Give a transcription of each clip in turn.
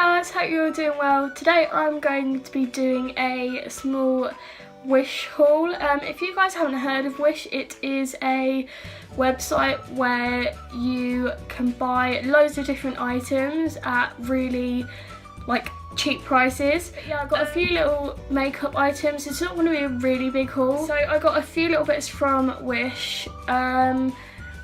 guys, hope you're all doing well. Today I'm going to be doing a small Wish haul. If you guys haven't heard of Wish, it is a website where you can buy loads of different items at really cheap prices. But yeah, I got a few little makeup items. It's not going to be a really big haul. So I got a few little bits from Wish. I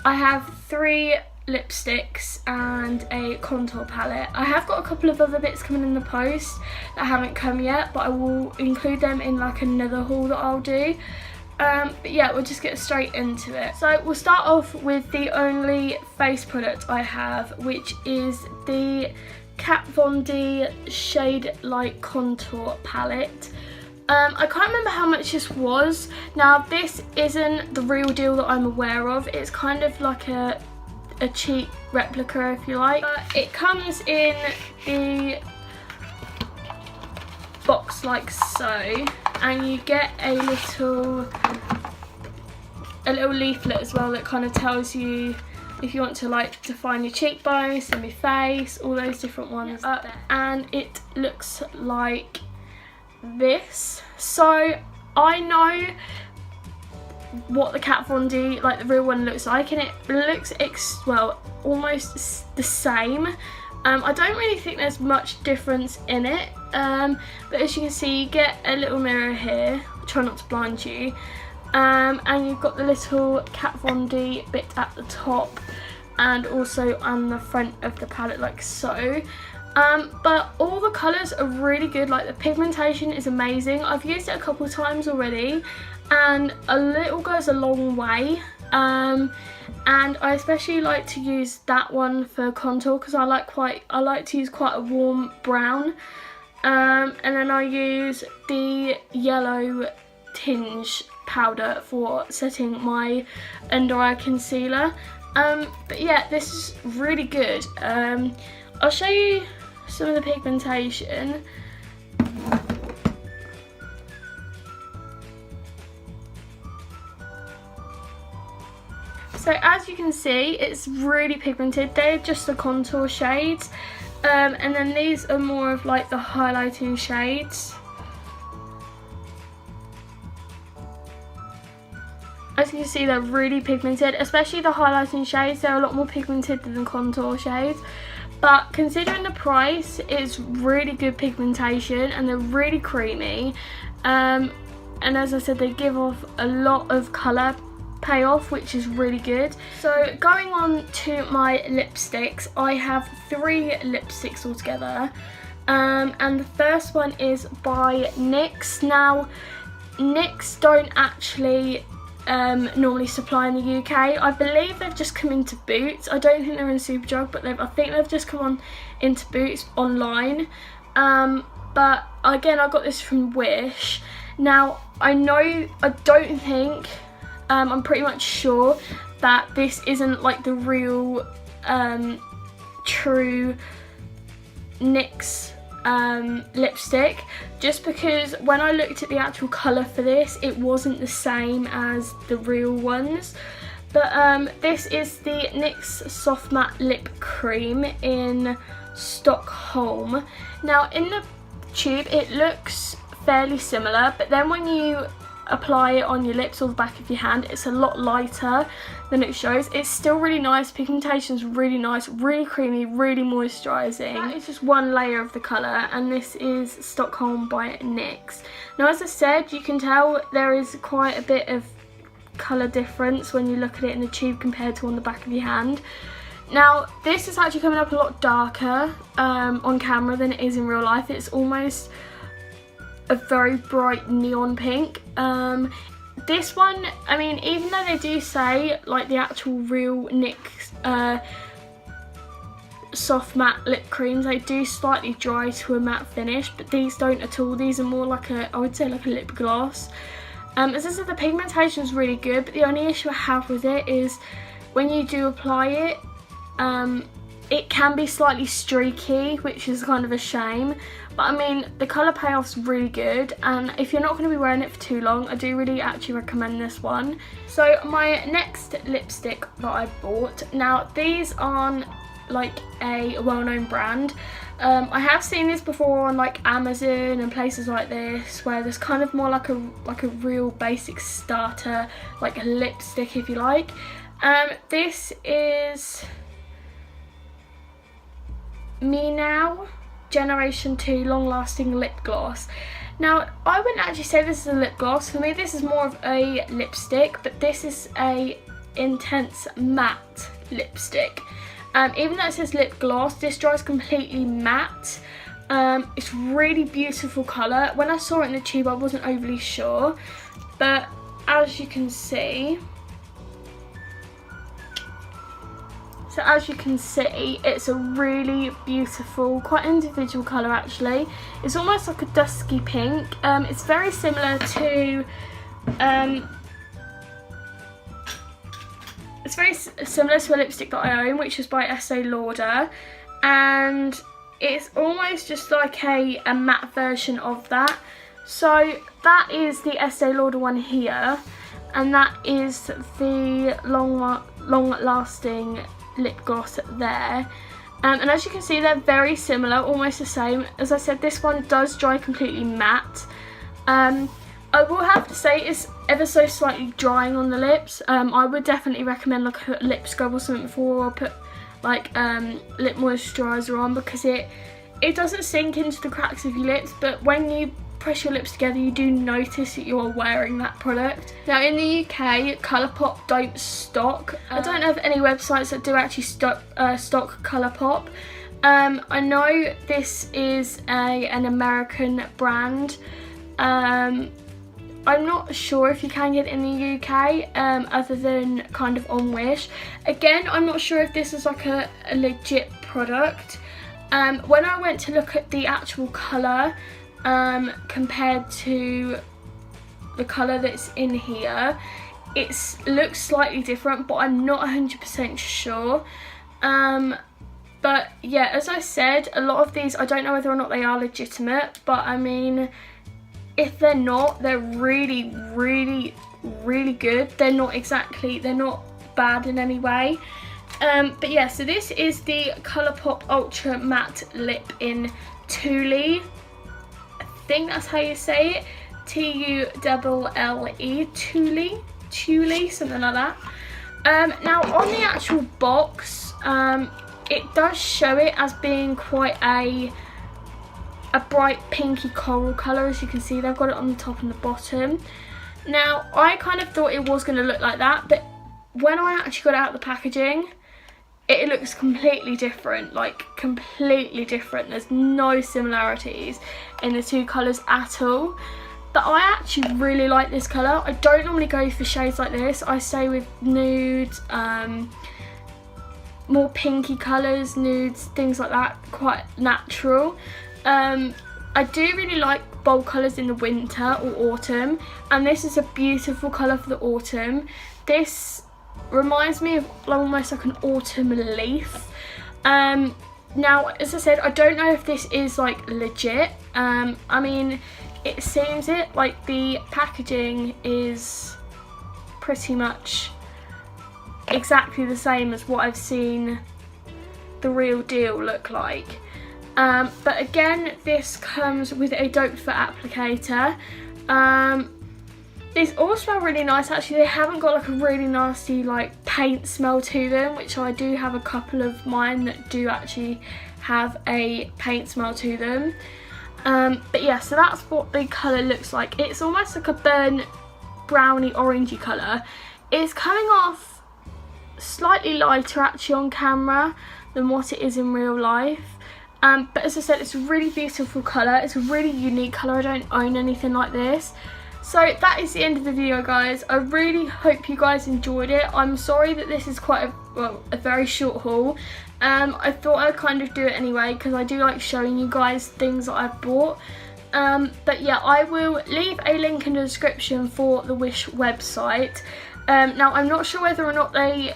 have 3 lipsticks and a contour palette. I have got a couple of other bits coming in the post that haven't come yet, but I will include them in another haul that I'll do. But yeah, we'll just get straight into it. So we'll start off with the only face product I have, which is the Kat Von D Shade Light Contour Palette. I can't remember how much this was. Now this isn't the real deal that I'm aware of. It's kind of like a cheap replica, if you like. It comes in the box like so, and you get a little leaflet as well that kind of tells you if you want to define your cheekbones, semi-face, all those different ones. And it looks like this. So I know what the Kat Von D, the real one, looks like, and it looks almost the same. I don't really think there's much difference in it, but as you can see, you get a little mirror here. Try not to blind you. And you've got the little Kat Von D bit at the top and also on the front of the palette like so. But all the colours are really good. The pigmentation is amazing. I've used it a couple of times already, and a little goes a long way. And I especially like to use that one for contour because I like to use quite a warm brown. And then I use the yellow tinge powder for setting my under eye concealer. But yeah, this is really good. I'll show you some of the pigmentation. So as you can see, it's really pigmented. They're just the contour shades, and then these are more of the highlighting shades. As you can see, they're really pigmented, especially the highlighting shades. They're a lot more pigmented than the contour shades. But considering the price, it's really good pigmentation and they're really creamy. And as I said, they give off a lot of colour payoff, which is really good. So going on to my lipsticks, I have 3 lipsticks altogether. And the first one is by NYX. Now, NYX don't actually normally supply in the UK. I believe they've just come into Boots. I don't think they're in Superdrug, but I think they've just come into Boots online. But again, I got this from Wish. Now I'm pretty much sure that this isn't the real true NYX lipstick, just because when I looked at the actual colour for this, it wasn't the same as the real ones. But this is the NYX Soft Matte Lip Cream in Stockholm. Now in the tube it looks fairly similar, but then when you apply it on your lips or the back of your hand, it's a lot lighter than it shows. It's still really nice. Pigmentation's really nice, really creamy, really moisturising. That is just one layer of the colour, and this is Stockholm by NYX. Now as I said, you can tell there is quite a bit of colour difference when you look at it in the tube compared to on the back of your hand. Now this is actually coming up a lot darker on camera than it is in real life. It's almost a very bright neon pink. This one, I mean, even though they do say the actual real NYX soft matte lip creams, they do slightly dry to a matte finish, but these don't at all. These are more I would say a lip gloss. As I said, the pigmentation is really good, but the only issue I have with it is when you do apply it, it can be slightly streaky, which is kind of a shame. But I mean, the colour payoff's really good, and if you're not going to be wearing it for too long, I do really actually recommend this one. So my next lipstick that I bought, now these aren't a well-known brand, I have seen this before on like Amazon and places like this, where there's kind of more like a real basic starter, like a lipstick if you like. This is Me Now Generation 2 Long Lasting Lip Gloss. Now, I wouldn't actually say this is a lip gloss. For me, this is more of a lipstick, but this is a intense matte lipstick. Even though it says lip gloss, this dries completely matte. It's really beautiful colour. When I saw it in the tube, I wasn't overly sure, but as you can see, it's a really beautiful, quite individual colour actually. It's almost like a dusky pink. It's very similar to it's very similar to a lipstick that I own, which is by Estee Lauder, and it's almost just like a matte version of that. So that is the Estee Lauder one here, and that is the long lasting lip gloss there. And as you can see, they're very similar, almost the same. As I said, this one does dry completely matte. I will have to say it's ever so slightly drying on the lips. I would definitely recommend like a lip scrub or something before, or put like lip moisturiser on, because it doesn't sink into the cracks of your lips, but when you press your lips together you do notice that you're wearing that product. Now in the UK, Colourpop don't stock. I don't know of any websites that do actually stock Colourpop. I know this is an American brand. I'm not sure if you can get it in the UK, other than kind of on Wish. Again, I'm not sure if this is like a legit product. When I went to look at the actual colour, compared to the colour that's in here, it looks slightly different, but I'm not 100% sure. But yeah, as I said, a lot of these, I don't know whether or not they are legitimate, but I mean, if they're not, they're really, really, really good. They're not bad in any way. But yeah, so this is the Colourpop Ultra Matte Lip in Tule. I think that's how you say it. Tulle, Tule, something like that. Now on the actual box, it does show it as being quite a bright pinky coral colour. As you can see, they've got it on the top and the bottom. Now I kind of thought it was going to look like that, but when I actually got out the packaging, it looks completely different, like completely different. There's no similarities in the two colours at all. But I actually really like this colour. I don't normally go for shades like this. I stay with nudes, more pinky colours, nudes, things like that, quite natural. I do really like bold colours in the winter or autumn, and this is a beautiful colour for the autumn. This reminds me of almost like an autumn leaf. Now, as I said, I don't know if this is like legit. I mean, it seems it, like the packaging is pretty much exactly the same as what I've seen the real deal look like. But again, this comes with a dope foot applicator. These all smell really nice actually. They haven't got like a really nasty like paint smell to them, which I do have a couple of mine that do actually have a paint smell to them. But yeah, so that's what the colour looks like. It's almost like a burnt browny orangey colour. It's coming off slightly lighter actually on camera than what it is in real life. But as I said, it's a really beautiful colour. It's a really unique colour. I don't own anything like this. So that is the end of the video, guys. I really hope you guys enjoyed it. I'm sorry that this is quite a very short haul. I thought I'd kind of do it anyway because I do like showing you guys things that I've bought. But yeah, I will leave a link in the description for the Wish website. Now, I'm not sure whether or not they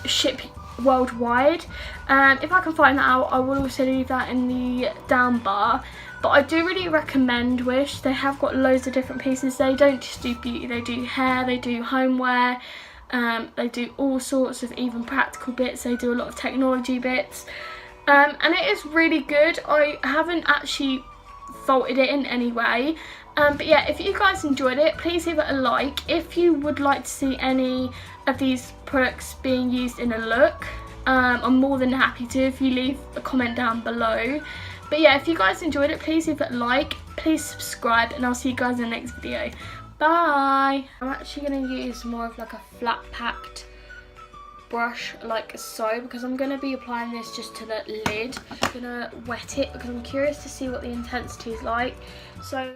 ship worldwide. If I can find that out, I will also leave that in the down bar. But I do really recommend Wish. They have got loads of different pieces. They don't just do beauty, they do hair, they do homeware, they do all sorts of even practical bits. They do a lot of technology bits. and it is really good. I haven't actually faulted it in any way. But yeah, if you guys enjoyed it, please leave it a like. If you would like to see any of these products being used in a look, I'm more than happy to if you leave a comment down below. But yeah, if you guys enjoyed it, please leave it a like, please subscribe, and I'll see you guys in the next video. Bye! I'm actually going to use more of like a flat packed brush like so, because I'm going to be applying this just to the lid. I'm going to wet it because I'm curious to see what the intensity is like. So